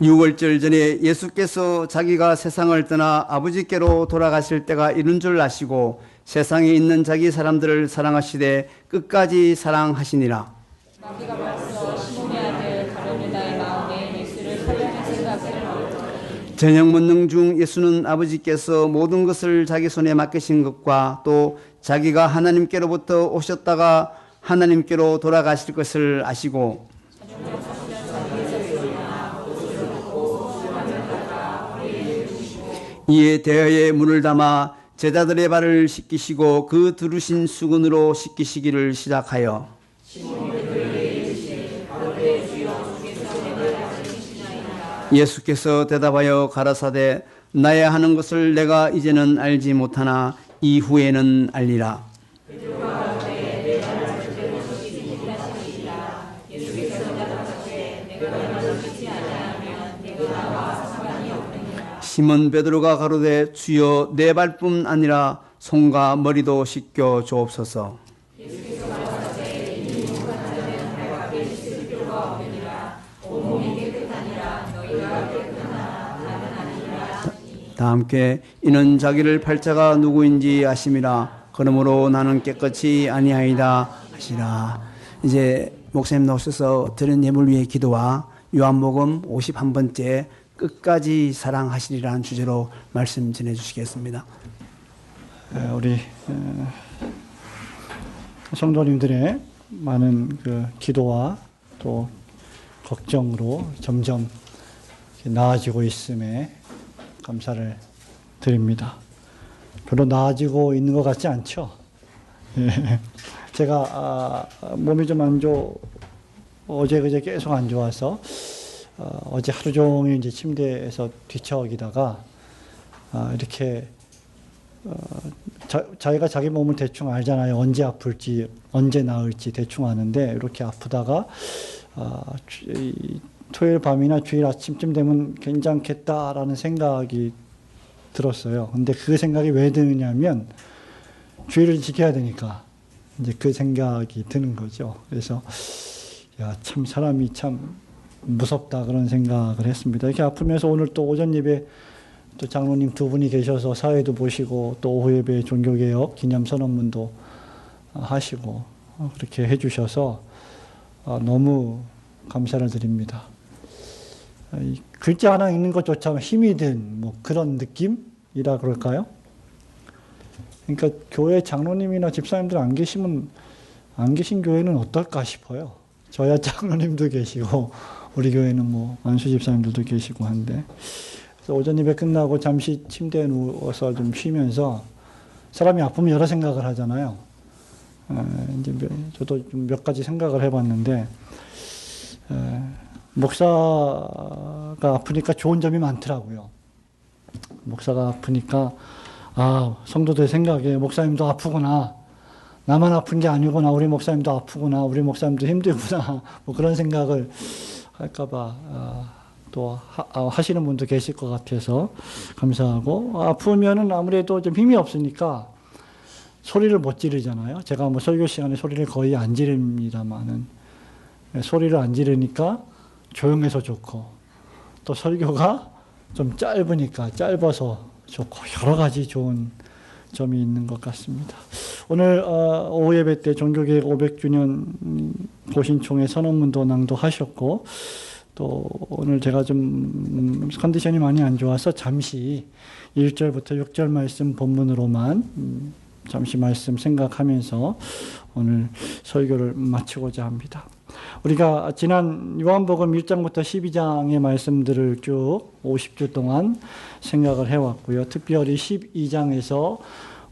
6월절 전에 예수께서 자기가 세상을 떠나 아버지께로 돌아가실 때가 이른 줄 아시고 세상에 있는 자기 사람들을 사랑하시되 끝까지 사랑하시니라. 마귀가 벌써 시몬의 아들 가룟유다의 마음에 예수를 살려낼 생각을 저녁 문능 중 예수는 아버지께서 모든 것을 자기 손에 맡기신 것과 또 자기가 하나님께로부터 오셨다가 하나님께로 돌아가실 것을 아시고 이에 대여에 물을 담아 제자들의 발을 씻기시고 그 두르신 수건으로 씻기시기를 시작하여 예수께서 대답하여 가라사대 나야 하는 것을 내가 이제는 알지 못하나 이후에는 알리라. 시몬 베드로가 가로되 주여 내 발뿐 아니라 손과 머리도 씻겨 주옵소서. 다 함께 이는 자기를 팔자가 누구인지 아심이라 그러므로 나는 깨끗이 아니하이다 하시라. 이제 목사님 나오셔서 드린 예물 위의 기도와 요한복음 51번째 끝까지 사랑하시리라는 주제로 말씀 전해주시겠습니다. 우리 성도님들의 많은 그 기도와 또 걱정으로 점점 나아지고 있음에 감사를 드립니다. 별로 나아지고 있는 것 같지 않죠? 제가 몸이 좀 안 어제 그제 계속 안 좋아서 어제 하루 종일 이제 침대에서 뒤척이다가 이렇게 자기가 자기 몸을 대충 알잖아요. 언제 아플지 언제 나을지 대충 아는데 이렇게 아프다가 토요일 밤이나 주일 아침쯤 되면 괜찮겠다라는 생각이 들었어요. 근데 그 생각이 왜 드느냐면 주일을 지켜야 되니까 이제 그 생각이 드는 거죠. 그래서 야, 참 사람이 참 무섭다 그런 생각을 했습니다. 이렇게 아프면서 오늘 또 오전 예배 또 장로님 두 분이 계셔서 사회도 보시고 또 오후 예배 종교개혁 기념 선언문도 하시고 그렇게 해주셔서 너무 감사를 드립니다. 글자 하나 읽는 것조차 힘이 든 뭐 그런 느낌이라 그럴까요? 그러니까 교회 장로님이나 집사님들 안 계신 교회는 어떨까 싶어요. 저야 장로님도 계시고 우리 교회는 뭐 안수 집사님들도 계시고 한데 그래서 오전 예배 끝나고 잠시 침대에 누워서 좀 쉬면서 사람이 아프면 여러 생각을 하잖아요. 이제 저도 좀 몇 가지 생각을 해봤는데 목사가 아프니까 좋은 점이 많더라고요. 목사가 아프니까 성도들 생각에 목사님도 아프구나. 나만 아픈 게 아니구나. 우리 목사님도 아프구나. 우리 목사님도 힘들구나. 뭐 그런 생각을 할까봐 또 하시는 분도 계실 것 같아서 감사하고 아프면은 아무래도 좀 힘이 없으니까 소리를 못 지르잖아요. 제가 뭐 설교 시간에 소리를 거의 안 지릅니다만은 소리를 안 지르니까 조용해서 좋고 또 설교가 좀 짧아서 좋고 여러 가지 좋은 점이 있는 것 같습니다. 오늘 오후 예배 때 종교개혁 500주년 고신총회 선언문도 낭독하셨고 또 오늘 제가 좀 컨디션이 많이 안 좋아서 잠시 1절부터 6절 말씀 본문으로만 잠시 말씀 생각하면서 오늘 설교를 마치고자 합니다. 우리가 지난 요한복음 1장부터 12장의 말씀들을 쭉 50주 동안 생각을 해왔고요. 특별히 12장에서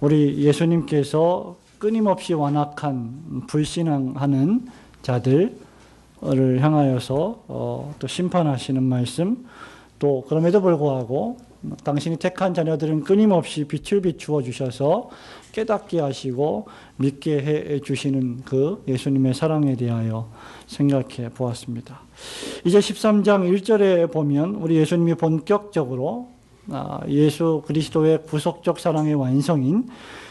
우리 예수님께서 끊임없이 완악한 불신앙하는 자들을 향하여서 또 심판하시는 말씀, 또 그럼에도 불구하고 당신이 택한 자녀들은 끊임없이 빛을 비추어 주셔서 깨닫게 하시고 믿게 해 주시는 그 예수님의 사랑에 대하여 생각해 보았습니다. 이제 13장 1절에 보면 우리 예수님이 본격적으로 예수 그리스도의 구속적 사랑의 완성인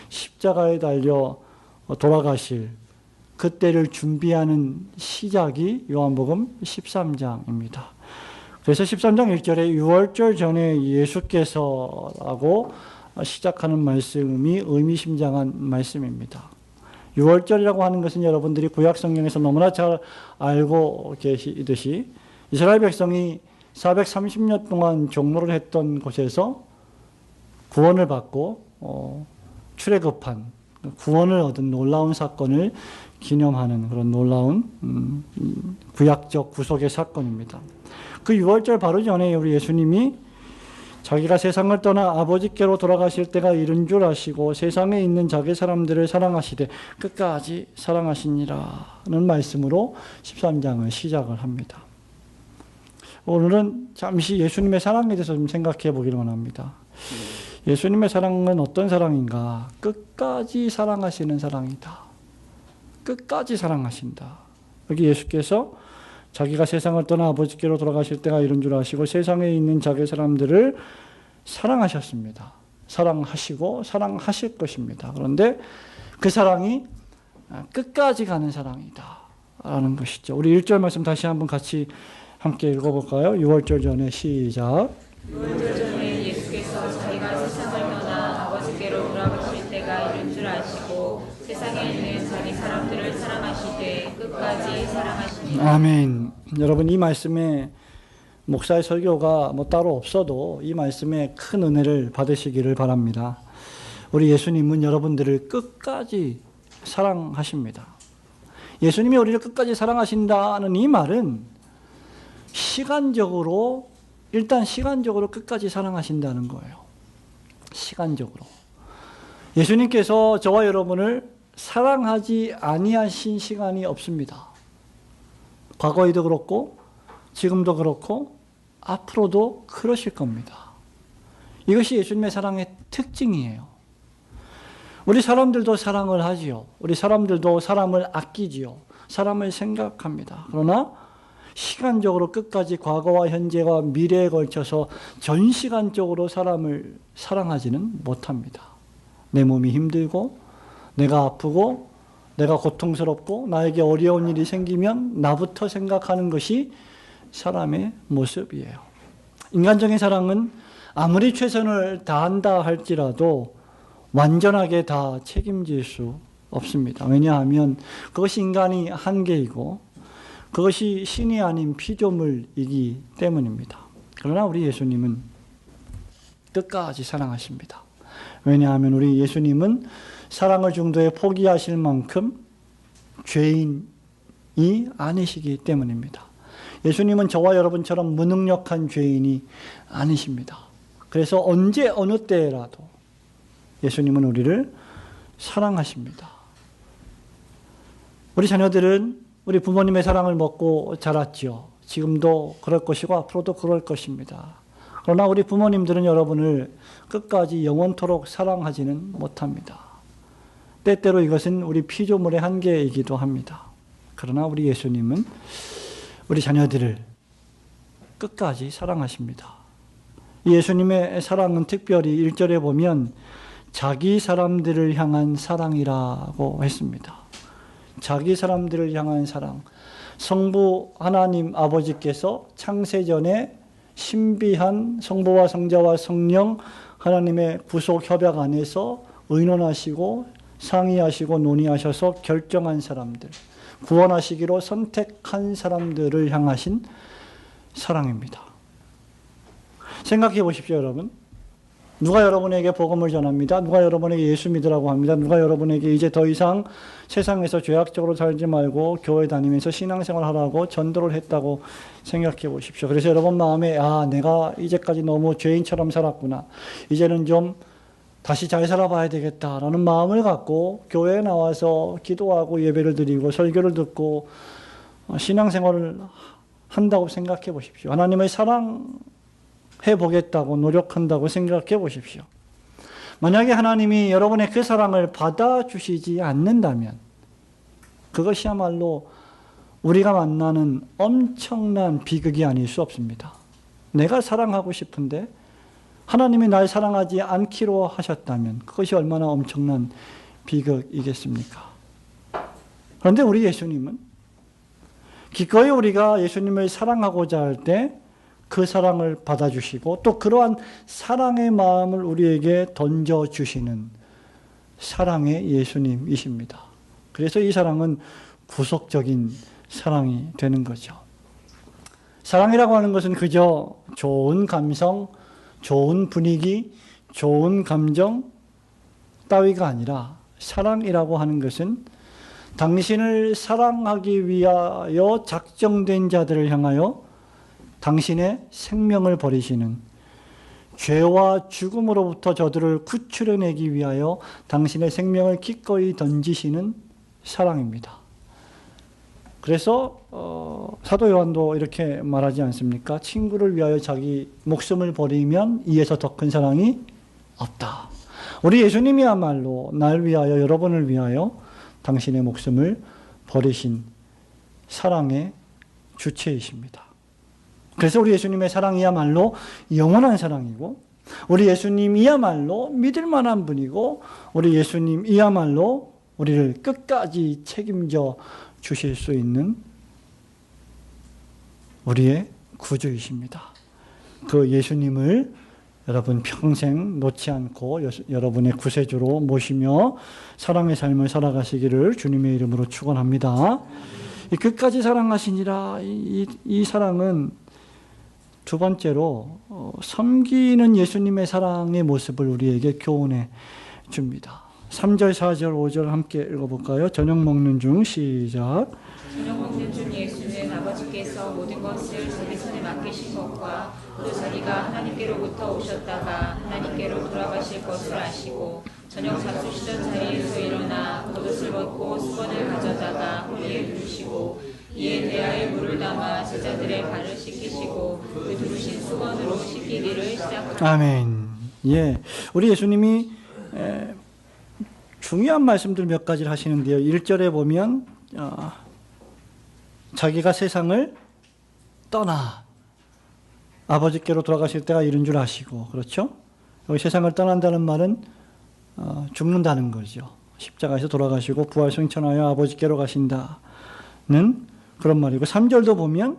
십자가에 달려 돌아가실 그때를 준비하는 시작이 요한복음 13장입니다. 그래서 13장 1절에 유월절 전에 예수께서라고 시작하는 말씀이 의미심장한 말씀입니다. 유월절이라고 하는 것은 여러분들이 구약 성경에서 너무나 잘 알고 계시듯이 이스라엘 백성이 430년 동안 종노를 했던 곳에서 구원을 받고 출애굽한 구원을 얻은 놀라운 사건을 기념하는 그런 놀라운 구약적 구속의 사건입니다. 그 유월절 바로 전에 우리 예수님이 자기가 세상을 떠나 아버지께로 돌아가실 때가 이른 줄 아시고 세상에 있는 자기 사람들을 사랑하시되 끝까지 사랑하시니라는 말씀으로 13장을 시작을 합니다. 오늘은 잠시 예수님의 사랑에 대해서 좀 생각해 보기를 원합니다. 예수님의 사랑은 어떤 사랑인가? 끝까지 사랑하시는 사랑이다. 끝까지 사랑하신다. 여기 예수께서 자기가 세상을 떠나 아버지께로 돌아가실 때가 이른 줄 아시고 세상에 있는 자기 사람들을 사랑하셨습니다. 사랑하시고 사랑하실 것입니다. 그런데 그 사랑이 끝까지 가는 사랑이다 라는 것이죠. 우리 1절 말씀 다시 한번 같이 함께 읽어볼까요? 6월절 전에 시작. 6월절 전에 예수께서 자기가 세상을 떠나 아버지께로 돌아가실 때가 이른 줄 아시고 세상에 있는 자기 사람들을 사랑하시되 끝까지 사랑하십니다. 아멘. 여러분, 이 말씀에 목사의 설교가 따로 없어도 이 말씀에 큰 은혜를 받으시기를 바랍니다. 우리 예수님은 여러분들을 끝까지 사랑하십니다. 예수님이 우리를 끝까지 사랑하신다는 이 말은 일단 시간적으로 끝까지 사랑하신다는 거예요. 시간적으로. 예수님께서 저와 여러분을 사랑하지 아니하신 시간이 없습니다. 과거에도 그렇고 지금도 그렇고 앞으로도 그러실 겁니다. 이것이 예수님의 사랑의 특징이에요. 우리 사람들도 사랑을 하지요. 우리 사람들도 사람을 아끼지요. 사람을 생각합니다. 그러나 시간적으로 끝까지 과거와 현재와 미래에 걸쳐서 전시간적으로 사람을 사랑하지는 못합니다. 내 몸이 힘들고 내가 아프고 내가 고통스럽고 나에게 어려운 일이 생기면 나부터 생각하는 것이 사람의 모습이에요. 인간적인 사랑은 아무리 최선을 다한다 할지라도 완전하게 다 책임질 수 없습니다. 왜냐하면 그것이 인간의 한계이고 그것이 신이 아닌 피조물이기 때문입니다. 그러나 우리 예수님은 끝까지 사랑하십니다. 왜냐하면 우리 예수님은 사랑을 중도에 포기하실 만큼 죄인이 아니시기 때문입니다. 예수님은 저와 여러분처럼 무능력한 죄인이 아니십니다. 그래서 언제 어느 때라도 예수님은 우리를 사랑하십니다. 우리 자녀들은 우리 부모님의 사랑을 먹고 자랐죠. 지금도 그럴 것이고 앞으로도 그럴 것입니다. 그러나 우리 부모님들은 여러분을 끝까지 영원토록 사랑하지는 못합니다. 때때로 이것은 우리 피조물의 한계이기도 합니다. 그러나 우리 예수님은 우리 자녀들을 끝까지 사랑하십니다. 예수님의 사랑은 특별히 1절에 보면 자기 사람들을 향한 사랑이라고 했습니다. 자기 사람들을 향한 사랑. 성부 하나님 아버지께서 창세전에 신비한 성부와 성자와 성령 하나님의 구속 협약 안에서 의논하시고 상의하시고 논의하셔서 결정한 사람들, 구원하시기로 선택한 사람들을 향하신 사랑입니다. 생각해 보십시오, 여러분. 누가 여러분에게 복음을 전합니다. 누가 여러분에게 예수 믿으라고 합니다. 누가 여러분에게 이제 더 이상 세상에서 죄악적으로 살지 말고 교회 다니면서 신앙생활 하라고 전도를 했다고 생각해 보십시오. 그래서 여러분 마음에 내가 이제까지 너무 죄인처럼 살았구나. 이제는 좀 다시 잘 살아봐야 되겠다라는 마음을 갖고 교회에 나와서 기도하고 예배를 드리고 설교를 듣고 신앙생활을 한다고 생각해 보십시오. 하나님의 사랑해 보겠다고 노력한다고 생각해 보십시오. 만약에 하나님이 여러분의 그 사랑을 받아주시지 않는다면 그것이야말로 우리가 만나는 엄청난 비극이 아닐 수 없습니다. 내가 사랑하고 싶은데 하나님이 날 사랑하지 않기로 하셨다면 그것이 얼마나 엄청난 비극이겠습니까? 그런데 우리 예수님은 기꺼이 우리가 예수님을 사랑하고자 할 때 그 사랑을 받아주시고 또 그러한 사랑의 마음을 우리에게 던져주시는 사랑의 예수님이십니다. 그래서 이 사랑은 구속적인 사랑이 되는 거죠. 사랑이라고 하는 것은 그저 좋은 감성, 좋은 분위기, 좋은 감정 따위가 아니라 사랑이라고 하는 것은 당신을 사랑하기 위하여 작정된 자들을 향하여 당신의 생명을 버리시는, 죄와 죽음으로부터 저들을 구출해내기 위하여 당신의 생명을 기꺼이 던지시는 사랑입니다. 그래서 사도 요한도 이렇게 말하지 않습니까? 친구를 위하여 자기 목숨을 버리면 이에서 더 큰 사랑이 없다. 우리 예수님이야말로 날 위하여, 여러분을 위하여 당신의 목숨을 버리신 사랑의 주체이십니다. 그래서 우리 예수님의 사랑이야말로 영원한 사랑이고, 우리 예수님이야말로 믿을 만한 분이고, 우리 예수님이야말로 우리를 끝까지 책임져 주실 수 있는 우리의 구주이십니다. 그 예수님을 여러분 평생 놓지 않고 여러분의 구세주로 모시며 사랑의 삶을 살아가시기를 주님의 이름으로 축원합니다. 끝까지 사랑하시니라. 이 사랑은 두 번째로 섬기는 예수님의 사랑의 모습을 우리에게 교훈해 줍니다. 3절, 4절, 5절 함께 읽어볼까요? 저녁 먹는 중 시작. 저녁 먹는 중 예수는 아버지께서 모든 것을 자기 손에 맡기신 것과 또 자기가 하나님께로부터 오셨다가 하나님께로 돌아가실 것을 아시고 저녁 잡수시던 자리에서 일어나 겉옷을 벗고 수건을 가져다가 허리에 두르시고 이에 대하에 물을 담아 제자들의 발을 씻기시고 그 두르신 수건으로 씻기기를 시작하셨다. 아멘. 예, 우리 예수님이 중요한 말씀들 몇 가지를 하시는데요. 1절에 보면 자기가 세상을 떠나 아버지께로 돌아가실 때가 이른 줄 아시고, 그렇죠? 여기 세상을 떠난다는 말은 죽는다는 거죠. 십자가에서 돌아가시고 부활 승천하여 아버지께로 가신다는 그런 말이고, 3절도 보면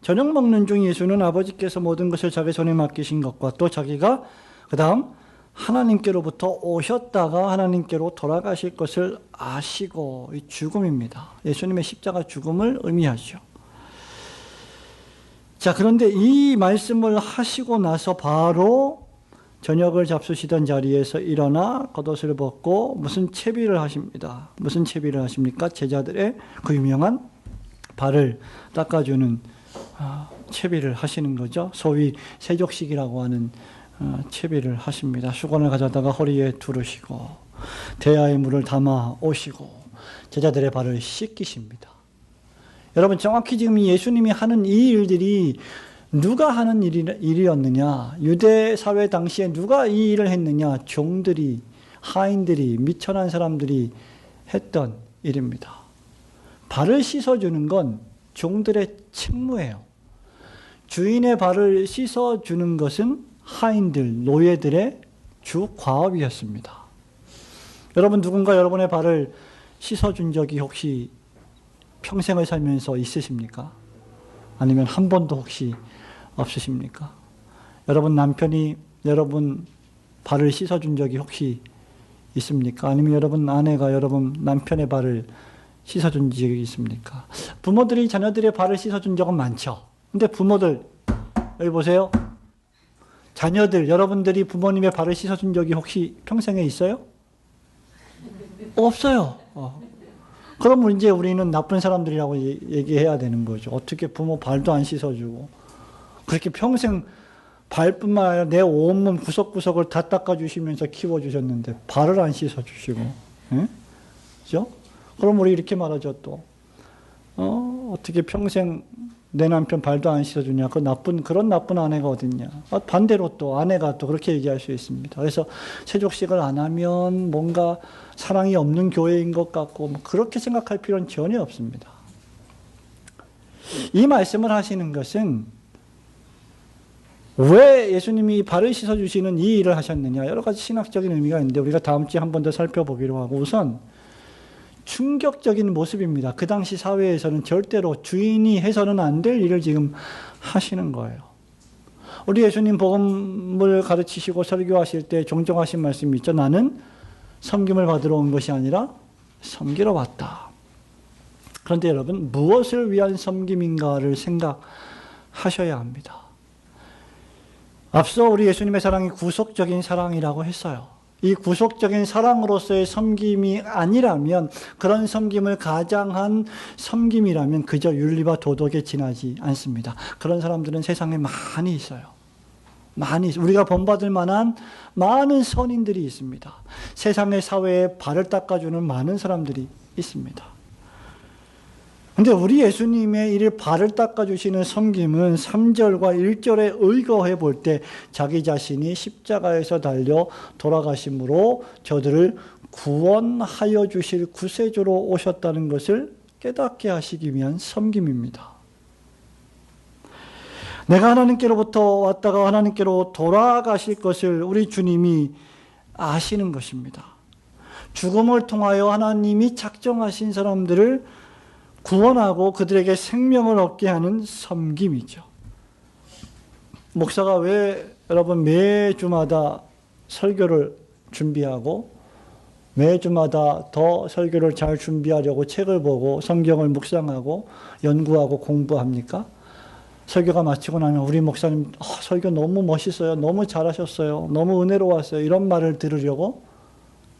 저녁 먹는 중 예수는 아버지께서 모든 것을 자기 손에 맡기신 것과 또 자기가 그 다음 하나님께로부터 오셨다가 하나님께로 돌아가실 것을 아시고, 이 죽음입니다. 예수님의 십자가 죽음을 의미하죠. 자, 그런데 이 말씀을 하시고 나서 바로 저녁을 잡수시던 자리에서 일어나 겉옷을 벗고 무슨 채비를 하십니다. 무슨 채비를 하십니까? 제자들의 그 유명한 발을 닦아주는 채비를 하시는 거죠. 소위 세족식이라고 하는 채비를 하십니다. 수건을 가져다가 허리에 두르시고 대야에 물을 담아 오시고 제자들의 발을 씻기십니다. 여러분, 정확히 지금 예수님이 하는 이 일들이 누가 하는 일이었느냐? 유대 사회 당시에 누가 이 일을 했느냐? 종들이, 하인들이, 미천한 사람들이 했던 일입니다. 발을 씻어주는 건 종들의 책무예요. 주인의 발을 씻어주는 것은 하인들, 노예들의 주 과업이었습니다. 여러분, 누군가 여러분의 발을 씻어준 적이 혹시 평생을 살면서 있으십니까? 아니면 한 번도 혹시 없으십니까? 여러분 남편이 여러분 발을 씻어준 적이 혹시 있습니까? 아니면 여러분 아내가 여러분 남편의 발을 씻어준 적이 있습니까? 부모들이 자녀들의 발을 씻어준 적은 많죠. 근데 부모들, 여기 보세요. 자녀들, 여러분들이 부모님의 발을 씻어준 적이 혹시 평생에 있어요? 없어요. 그럼 이제 우리는 나쁜 사람들이라고 얘기해야 되는 거죠. 어떻게 부모 발도 안 씻어주고 그렇게 평생 발뿐만 아니라 내 온몸 구석구석을 다 닦아주시면서 키워주셨는데 발을 안 씻어주시고, 그죠? 그럼 우리 이렇게 말하죠 또. 어떻게 평생 내 남편 발도 안 씻어주냐? 그런 나쁜 아내가 어딨냐? 반대로 또 아내가 또 그렇게 얘기할 수 있습니다. 그래서 세족식을 안 하면 뭔가 사랑이 없는 교회인 것 같고, 그렇게 생각할 필요는 전혀 없습니다. 이 말씀을 하시는 것은 왜 예수님이 발을 씻어주시는 이 일을 하셨느냐? 여러 가지 신학적인 의미가 있는데 우리가 다음 주에 한 번 더 살펴보기로 하고, 우선 충격적인 모습입니다. 그 당시 사회에서는 절대로 주인이 해서는 안 될 일을 지금 하시는 거예요. 우리 예수님 복음을 가르치시고 설교하실 때 종종 하신 말씀이 있죠. 나는 섬김을 받으러 온 것이 아니라 섬기러 왔다. 그런데 여러분, 무엇을 위한 섬김인가를 생각하셔야 합니다. 앞서 우리 예수님의 사랑이 구속적인 사랑이라고 했어요. 이 구속적인 사랑으로서의 섬김이 아니라면, 그런 섬김을 가장한 섬김이라면 그저 윤리와 도덕에 지나지 않습니다. 그런 사람들은 세상에 많이 있어요. 우리가 본받을 만한 많은 선인들이 있습니다. 세상의 사회에 발을 닦아주는 많은 사람들이 있습니다. 근데 우리 예수님의 이 발을 닦아주시는 섬김은 3절과 1절에 의거해 볼 때 자기 자신이 십자가에서 달려 돌아가심으로 저들을 구원하여 주실 구세주로 오셨다는 것을 깨닫게 하시기 위한 섬김입니다. 내가 하나님께로부터 왔다가 하나님께로 돌아가실 것을 우리 주님이 아시는 것입니다. 죽음을 통하여 하나님이 작정하신 사람들을 구원하고 그들에게 생명을 얻게 하는 섬김이죠. 목사가 왜 여러분 매주마다 설교를 준비하고 매주마다 더 설교를 잘 준비하려고 책을 보고 성경을 묵상하고 연구하고 공부합니까? 설교가 마치고 나면 우리 목사님 설교 너무 멋있어요. 너무 잘하셨어요. 너무 은혜로웠어요. 이런 말을 들으려고?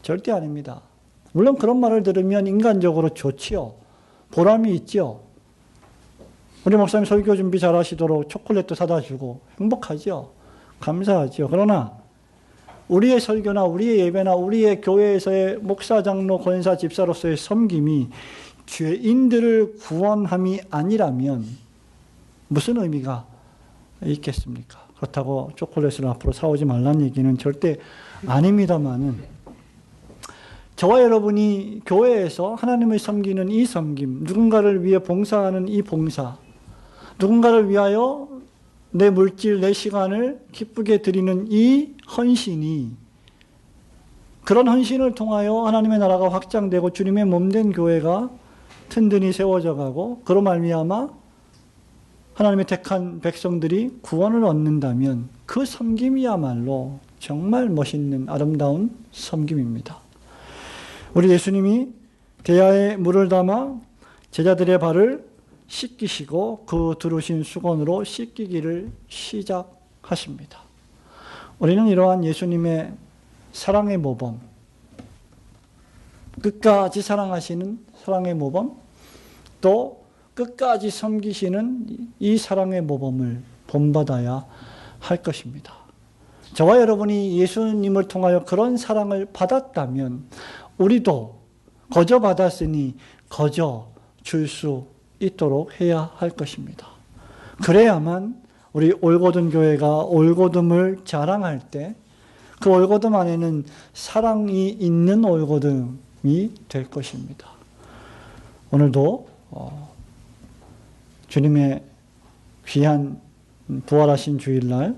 절대 아닙니다. 물론 그런 말을 들으면 인간적으로 좋지요. 보람이 있죠. 우리 목사님 설교 준비 잘 하시도록 초콜릿도 사다 주고 행복하죠. 감사하죠. 그러나 우리의 설교나 우리의 예배나 우리의 교회에서의 목사, 장로, 권사, 집사로서의 섬김이 죄인들을 구원함이 아니라면 무슨 의미가 있겠습니까? 그렇다고 초콜릿을 앞으로 사오지 말라는 얘기는 절대 아닙니다만은, 저와 여러분이 교회에서 하나님을 섬기는 이 섬김, 누군가를 위해 봉사하는 이 봉사, 누군가를 위하여 내 물질, 내 시간을 기쁘게 드리는 이 헌신이, 그런 헌신을 통하여 하나님의 나라가 확장되고 주님의 몸된 교회가 튼튼히 세워져 가고 그로 말미암아 하나님의 택한 백성들이 구원을 얻는다면 그 섬김이야말로 정말 멋있는 아름다운 섬김입니다. 우리 예수님이 대야에 물을 담아 제자들의 발을 씻기시고 그 두르신 수건으로 씻기기를 시작하십니다. 우리는 이러한 예수님의 사랑의 모범, 끝까지 사랑하시는 사랑의 모범, 또 끝까지 섬기시는 이 사랑의 모범을 본받아야 할 것입니다. 저와 여러분이 예수님을 통하여 그런 사랑을 받았다면 우리도 거저 받았으니 거저 줄 수 있도록 해야 할 것입니다. 그래야만 우리 올고든 교회가 올고듬을 자랑할 때 그 올고듬 안에는 사랑이 있는 올고듬이 될 것입니다. 오늘도 주님의 귀한 부활하신 주일날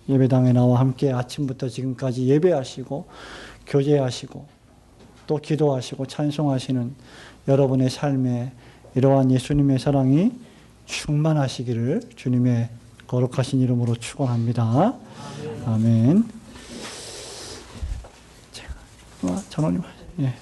예배당에 나와 함께 아침부터 지금까지 예배하시고 교제하시고 또 기도하시고 찬송하시는 여러분의 삶에 이러한 예수님의 사랑이 충만하시기를 주님의 거룩하신 이름으로 축원합니다. 아멘. 전원님, 예.